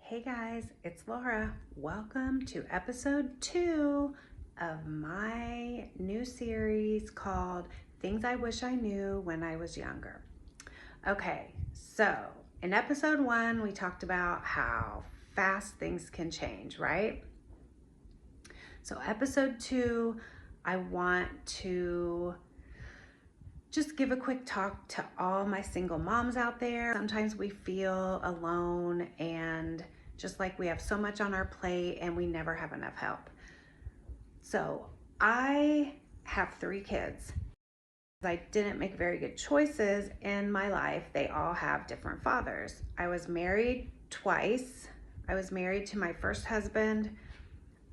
Hey guys, it's Laura. Welcome to episode 2 of my new series called Things I Wish I Knew When I Was Younger. Okay, so in episode 1, we talked about how fast things can change, right? So, episode 2, I want to just give a quick talk to all my single moms out there. Sometimes we feel alone and just like we have so much on our plate and we never have enough help. So I have 3 kids. I didn't make very good choices in my life. They all have different fathers. I was married twice. I was married to my first husband.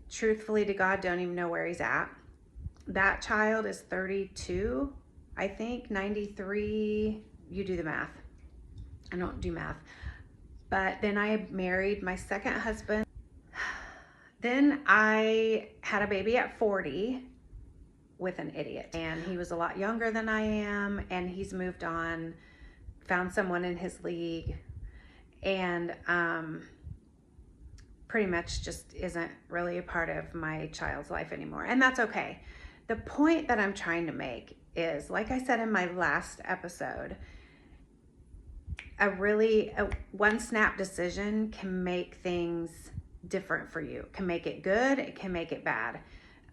Truthfully to God, don't even know where he's at. That child is 32, I think, 93. You do the math. I don't do math. But then I married my second husband. Then I had a baby at 40 with an idiot. And he was a lot younger than I am. And he's moved on, found someone in his league. And pretty much just isn't really a part of my child's life anymore. And that's okay. The point that I'm trying to make is, like I said in my last episode, a one snap decision can make things different for you. It can make it good, it can make it bad.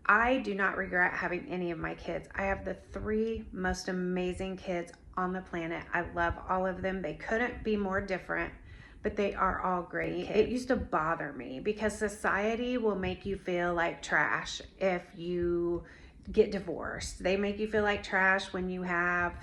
I do not regret having any of my kids. I have the 3 most amazing kids on the planet. I love all of them. They couldn't be more different, but they are all great kids. It used to bother me because society will make you feel like trash if you get divorced. They make you feel like trash when you have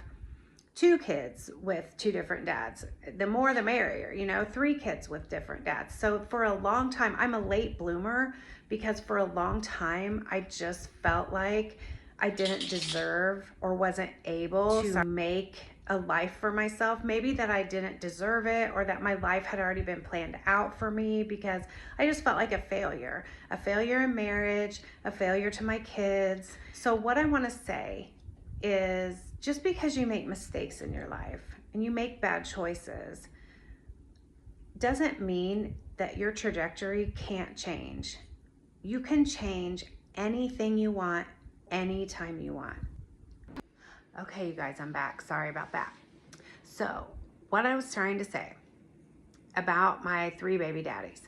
2 kids with 2 different dads. The more the merrier, 3 kids with different dads. So for a long time, I'm a late bloomer because for a long time, I just felt like I didn't deserve or wasn't able to make a life for myself. Maybe that I didn't deserve it or that my life had already been planned out for me because I just felt like a failure in marriage, a failure to my kids. So what I want to say is, just because you make mistakes in your life and you make bad choices doesn't mean that your trajectory can't change. You can change anything you want, anytime you want. Okay, you guys, I'm back. Sorry about that. So, what I was trying to say about my 3 baby daddies.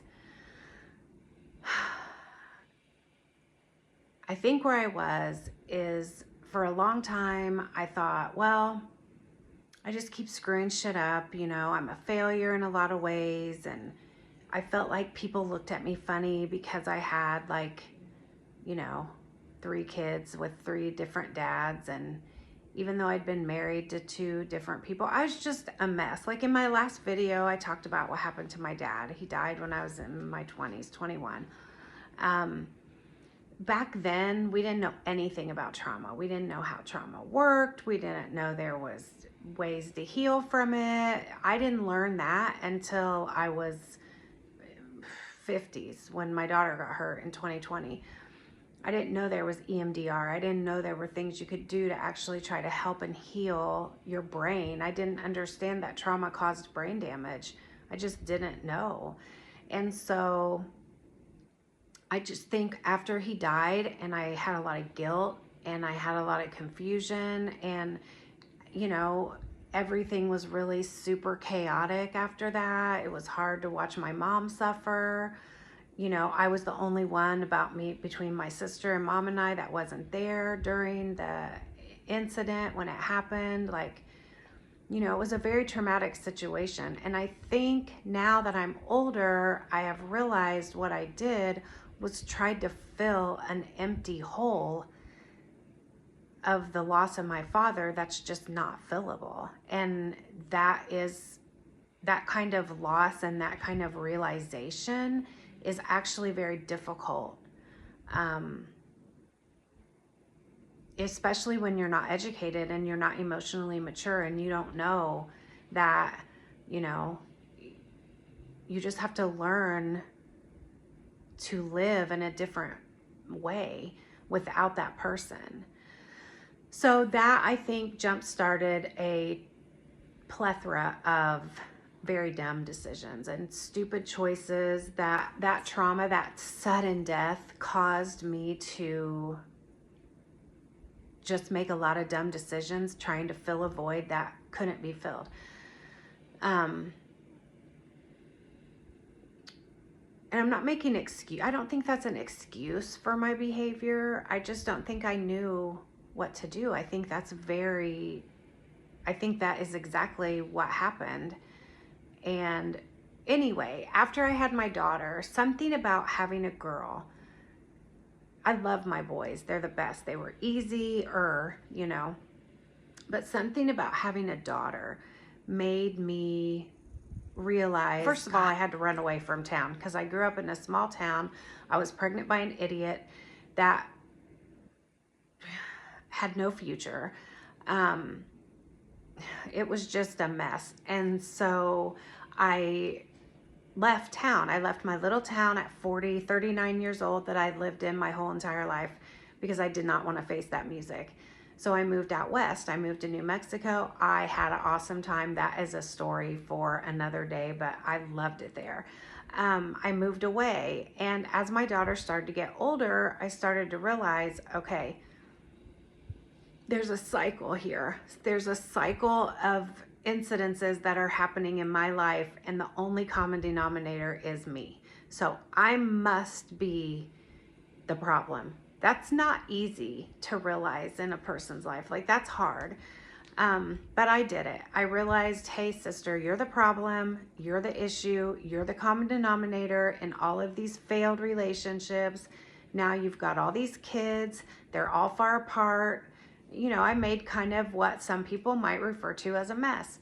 I think where I was is, for a long time, I thought, well, I just keep screwing shit up. I'm a failure in a lot of ways. And I felt like people looked at me funny because I had 3 kids with 3 different dads. And even though I'd been married to 2 different people, I was just a mess. Like in my last video, I talked about what happened to my dad. He died when I was in my 20s, 21. Back then, we didn't know anything about trauma. We didn't know how trauma worked. We didn't know there was ways to heal from it. I didn't learn that until I was 50s when my daughter got hurt in 2020. I didn't know there was EMDR. I didn't know there were things you could do to actually try to help and heal your brain. I didn't understand that trauma caused brain damage. I just didn't know. And so I just think after he died, and I had a lot of guilt and I had a lot of confusion, and everything was really super chaotic after that. It was hard to watch my mom suffer. I was the only one between my sister and mom and I that wasn't there during the incident when it happened. It was a very traumatic situation. And I think now that I'm older, I have realized what I did was tried to fill an empty hole of the loss of my father that's just not fillable. And that kind of loss and that kind of realization is actually very difficult, especially when you're not educated and you're not emotionally mature and you don't know that, you just have to learn to live in a different way without that person. So that, I think, jump-started a plethora of very dumb decisions and stupid choices. That trauma, that sudden death caused me to just make a lot of dumb decisions trying to fill a void that couldn't be filled. And I'm not making excuse. I don't think that's an excuse for my behavior. I just don't think I knew what to do. I think that is exactly what happened. And anyway, after I had my daughter, something about having a girl, I love my boys. They're the best. They were easier, you know, but something about having a daughter made me realize, first of all, I had to run away from town because I grew up in a small town. I was pregnant by an idiot that had no future. It was just a mess. And so I left town. I left my little town at 39 years old that I lived in my whole entire life because I did not want to face that music. So I moved out west. I moved to New Mexico. I had an awesome time. That is a story for another day, but I loved it there. I moved away, and as my daughter started to get older, I started to realize, okay, there's a cycle here. There's a cycle of incidences that are happening in my life, and the only common denominator is me. So I must be the problem. That's not easy to realize in a person's life. Like, that's hard. But I did it. I realized, hey, sister, you're the problem. You're the issue. You're the common denominator in all of these failed relationships. Now you've got all these kids. They're all far apart. You know, I made kind of what some people might refer to as a mess.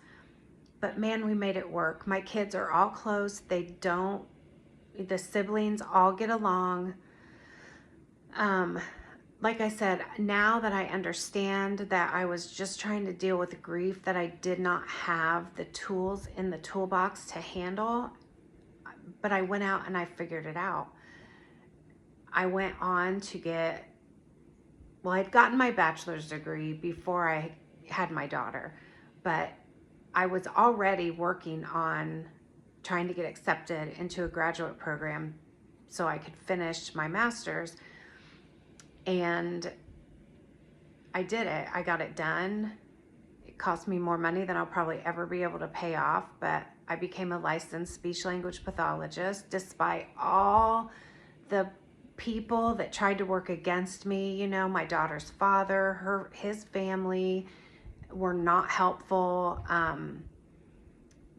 But man, we made it work. My kids are all close. The siblings all get along. Like I said, now that I understand that I was just trying to deal with grief that I did not have the tools in the toolbox to handle, but I went out and I figured it out. I went on to I'd gotten my bachelor's degree before I had my daughter, but I was already working on trying to get accepted into a graduate program so I could finish my master's. And I did it. I got it done. It cost me more money than I'll probably ever be able to pay off, but I became a licensed speech language pathologist despite all the people that tried to work against me. You know, my daughter's father, his family were not helpful.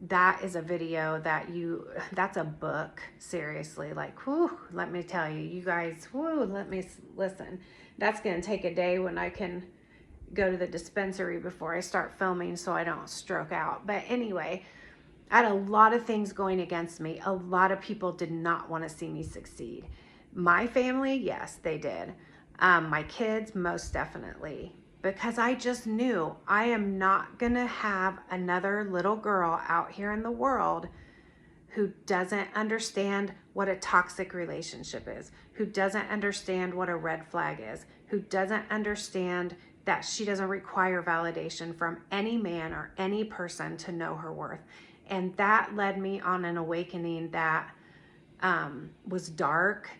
That is a video that's a book, seriously. Like, whew, let me tell you, you guys, whew, let me listen. That's going to take a day when I can go to the dispensary before I start filming so I don't stroke out. But anyway, I had a lot of things going against me. A lot of people did not want to see me succeed. My family, yes, they did. My kids, most definitely. Because I just knew I am not going to have another little girl out here in the world who doesn't understand what a toxic relationship is, who doesn't understand what a red flag is, who doesn't understand that she doesn't require validation from any man or any person to know her worth. And that led me on an awakening that was dark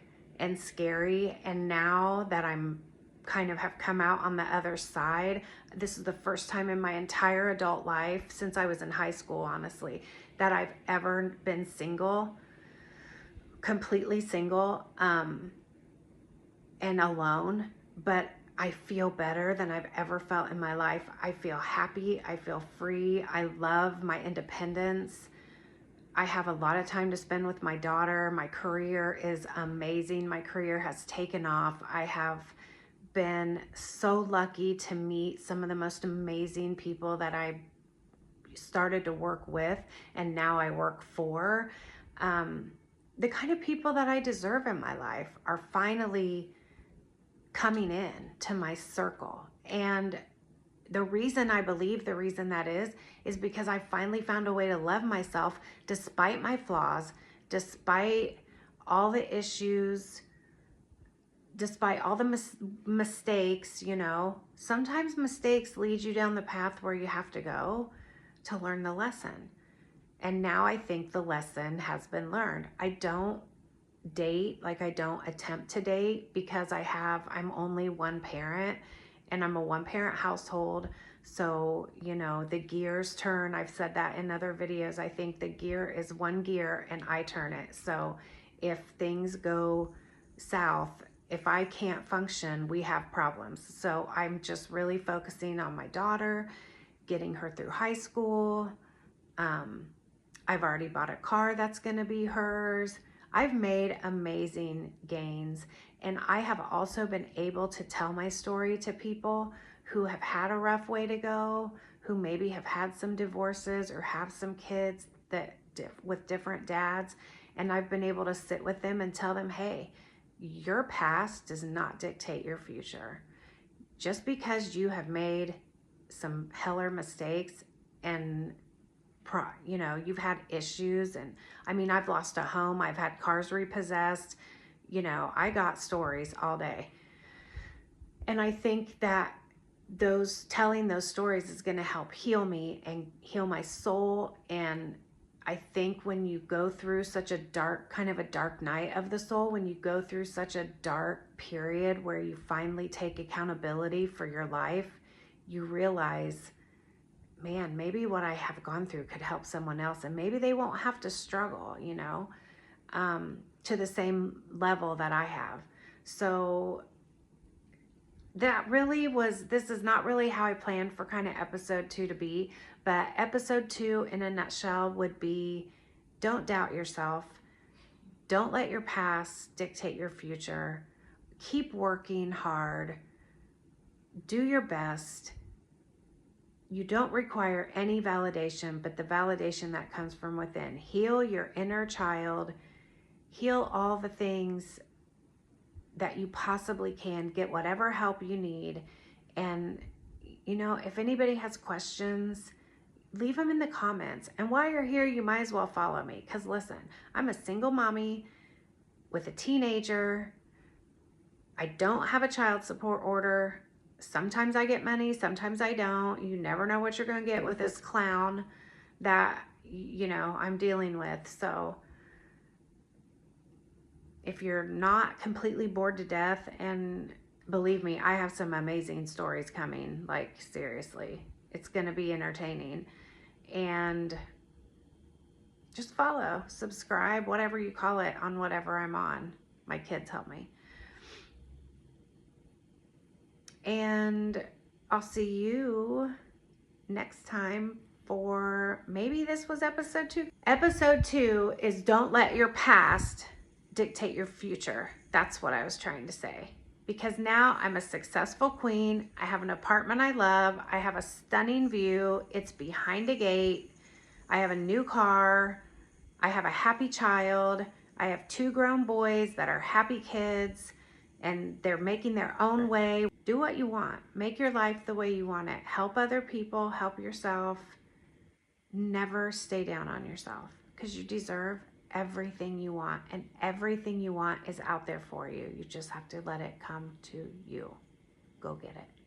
and scary. And now that I'm kind of have come out on the other side, this is the first time in my entire adult life, since I was in high school, honestly, that I've ever been single, completely single, and alone. But I feel better than I've ever felt in my life. I feel happy. I feel free. I love my independence. I have a lot of time to spend with my daughter. My career is amazing. My career has taken off. I have been so lucky to meet some of the most amazing people that I started to work with and now I work for. The kind of people that I deserve in my life are finally coming in to my circle. And the reason I believe the reason that is because I finally found a way to love myself despite my flaws, despite all the issues, despite all the mistakes. You know, sometimes mistakes lead you down the path where you have to go to learn the lesson. And now I think the lesson has been learned. I don't date, like I don't attempt to date, because I'm only one parent, and I'm a one parent household. So, you know, the gears turn. I've said that in other videos. I think the gear is one gear and I turn it. So if things go south, if I can't function, we have problems. So I'm just really focusing on my daughter, getting her through high school. I've already bought a car that's going to be hers. I've made amazing gains, and I have also been able to tell my story to people who have had a rough way to go, who maybe have had some divorces or have some kids with different dads, and I've been able to sit with them and tell them, hey, your past does not dictate your future. Just because you have made some heller mistakes and you know, you've had issues, and I mean, I've lost a home, I've had cars repossessed, you know, I got stories all day. And I think that telling those stories is going to help heal me and heal my soul. And I think when you go through such a kind of a dark night of the soul, when you go through such a dark period where you finally take accountability for your life, you realize, man, maybe what I have gone through could help someone else, and maybe they won't have to struggle, you know, to the same level that I have. So this is not really how I planned for kind of episode 2 to be, but episode 2 in a nutshell would be, don't doubt yourself. Don't let your past dictate your future. Keep working hard. Do your best. You don't require any validation, but the validation that comes from within. Heal your inner child. Heal all the things that you possibly can. Get whatever help you need. And, you know, if anybody has questions, leave them in the comments. And while you're here, you might as well follow me. Because listen, I'm a single mommy with a teenager. I don't have a child support order. Sometimes I get money, sometimes I don't. You never know what you're going to get with this clown that, you know, I'm dealing with. So if you're not completely bored to death, and believe me, I have some amazing stories coming, like seriously, it's going to be entertaining. And just follow, subscribe, whatever you call it, on whatever I'm on. My kids help me. And I'll see you next time for, maybe this was episode 2. Episode 2 is don't let your past dictate your future. That's what I was trying to say. Because now I'm a successful queen. I have an apartment I love. I have a stunning view. It's behind a gate. I have a new car. I have a happy child. I have 2 grown boys that are happy kids, and they're making their own way. Do what you want. Make your life the way you want it. Help other people. Help yourself. Never stay down on yourself, because you deserve everything you want, and everything you want is out there for you. You just have to let it come to you. Go get it.